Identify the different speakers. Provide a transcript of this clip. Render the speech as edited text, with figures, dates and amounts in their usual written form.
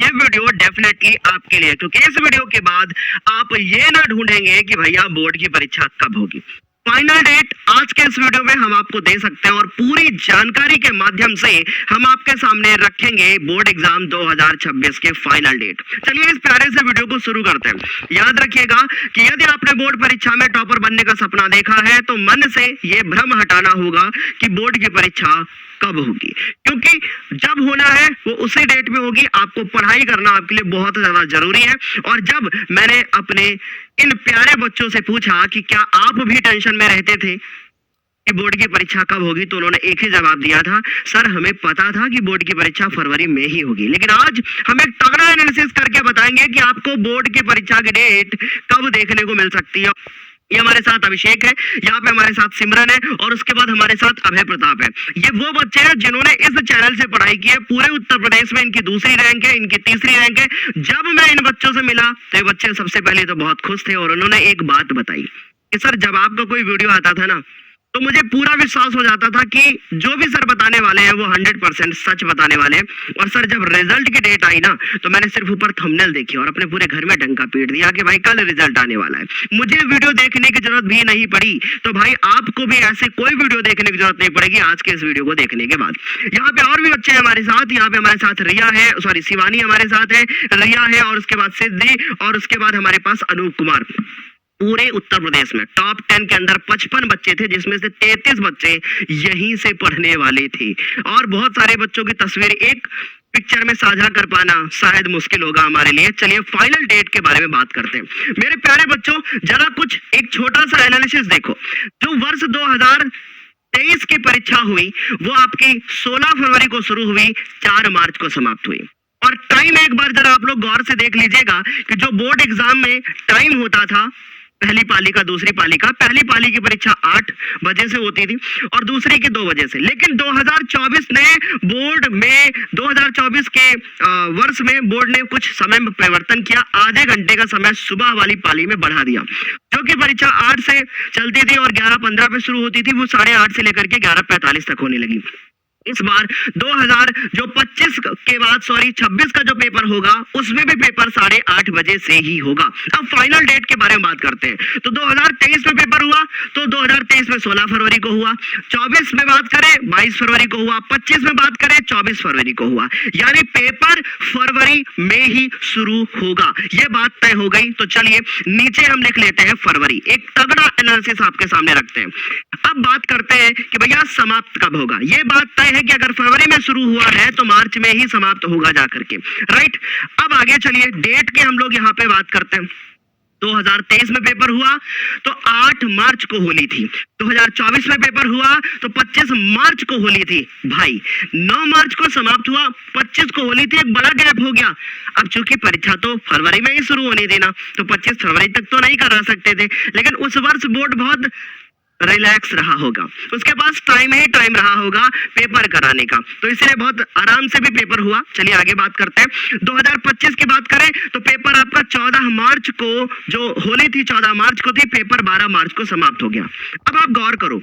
Speaker 1: ये video definitely आपके लिए, क्योंकि इस वीडियो के बाद आप ये ना ढूंढेंगे कि भैया बोर्ड की परीक्षा कब होगी। फाइनल डेट आज के इस वीडियो में हम आपको दे सकते हैं और पूरी जानकारी के माध्यम से हम आपके सामने रखेंगे बोर्ड एग्जाम 2026 के फाइनल डेट। चलिए इस प्यारे से वीडियो को शुरू करते हैं। याद रखिएगा कि यदि आपने बोर्ड परीक्षा में टॉपर बनने का सपना देखा है तो मन से ये भ्रम हटाना होगा कि बोर्ड की परीक्षा कब होगी, क्योंकि जब होना है वो उसी डेट में होगी। आपको पढ़ाई करना आपके लिए बहुत ज्यादा जरूरी है। और जब मैंने अपने इन प्यारे बच्चों से पूछा कि क्या आप भी टेंशन में रहते थे कि बोर्ड की परीक्षा कब होगी, तो उन्होंने एक ही जवाब दिया था, सर हमें पता था कि बोर्ड की परीक्षा फरवरी में ही होगी। लेकिन आज हम एक तगड़ा एनालिसिस करके बताएंगे कि आपको बोर्ड की परीक्षा की डेट कब देखने को मिल सकती है। ये हमारे साथ अभिषेक है, यहाँ पे हमारे साथ सिमरन है और उसके बाद हमारे साथ अभय प्रताप है। ये वो बच्चे हैं जिन्होंने इस चैनल से पढ़ाई की है। पूरे उत्तर प्रदेश में इनकी दूसरी रैंक है, इनकी तीसरी रैंक है। जब मैं इन बच्चों से मिला तो ये बच्चे सबसे पहले तो बहुत खुश थे और उन्होंने एक बात बताई कि सर जब आपका कोई वीडियो आता था ना तो मुझे पूरा विश्वास हो जाता था कि जो भी सर बताने वाले हैं वो 100% सच बताने वाले हैं। और सर जब रिजल्ट की डेट आई ना तो मैंने सिर्फ ऊपर थंबनेल देखी और अपने पूरे घर में डंका पीट दिया कि भाई कल रिजल्ट आने वाला है। मुझे वीडियो देखने की जरूरत भी नहीं पड़ी, तो भाई आपको भी ऐसे कोई वीडियो देखने की जरूरत नहीं पड़ेगी आज के इस वीडियो को देखने के बाद। यहाँ पे और भी बच्चे हैं हमारे साथ। यहाँ पे हमारे साथ रिया है, सॉरी शिवानी हमारे साथ है, रिया है और उसके बाद सिद्धि और उसके बाद हमारे पास अनूप कुमार। पूरे उत्तर प्रदेश में टॉप 10 के अंदर 55 बच्चे थे, जिसमें से 33 बच्चे यहीं से पढ़ने वाले थे। और बहुत सारे बच्चों की तस्वीर एक पिक्चर में साझा कर पाना शायद मुश्किल होगा हमारे लिए। चलिए फाइनल डेट के बारे में बात करते हैं। मेरे प्यारे बच्चों जरा कुछ एक छोटा सा एनालिसिस देखो। जो वर्ष 2023 की परीक्षा हुई वो आपकी 16 फरवरी को शुरू हुई, 4 मार्च को समाप्त हुई। और टाइम एक बार जरा आप लोग गौर से देख लीजिएगा कि जो बोर्ड एग्जाम में टाइम होता था, पहली पाली का दूसरी पाली का, पहली पाली की परीक्षा 8 बजे से होती थी और दूसरी की 2 बजे से। लेकिन 2024 ने बोर्ड में 2024 के वर्ष में बोर्ड ने कुछ समय में परिवर्तन किया। आधे घंटे का समय सुबह वाली पाली में बढ़ा दिया। जो कि परीक्षा 8 से चलती थी और 11:15 पे शुरू होती थी, वो 8:30 से लेकर के 11:45 तक होने लगी। इस बार 2025 के बाद 26 का जो पेपर होगा उसमें भी पेपर 8:30 बजे से ही होगा। अब फाइनल डेट के बारे में बात करते हैं। तो 2023 में पेपर हुआ तो 2023 में 16 फरवरी को हुआ, 24 में बात करें 22 फरवरी को हुआ, 25 में बात करें 24 फरवरी को हुआ। यानी पेपर फरवरी में ही शुरू होगा, ये बात तय हो गई। तो चलिए नीचे हम लिख लेते हैं फरवरी, एक तगड़ा एनालिसिस आपके सामने रखते हैं। अब बात करते हैं कि भैया समाप्त कब होगा। ये बात तय है कि अगर फरवरी में शुरू हुआ है तो मार्च में ही समाप्त होगा जाकर के, राइट। अब आगे चलिए डेट के हम लोग यहाँ पे बात करते हैं। 2023 में पेपर हुआ तो 8 मार्च को होली थी। 2024 में पेपर हुआ तो 25 मार्च को होली थी। भाई 9 मार्च को समाप्त हुआ, 25 को होली थी, एक बड़ा गैप हो गया। अब चूंकि परीक्षा तो फरवरी में ही शुरू होनी थी ना, तो 25 फरवरी तक तो नहीं करा सकते थे। लेकिन उस वर्ष बोर्ड बहुत रिलैक्स रहा होगा, उसके पास टाइम ही टाइम रहा होगा पेपर कराने का, तो इसलिए बहुत आराम से भी पेपर हुआ। चलिए आगे बात करते हैं। 2025 की बात करें तो पेपर आपका 14 मार्च को, जो होली थी 14 मार्च को थी, पेपर 12 मार्च को समाप्त हो गया। अब आप गौर करो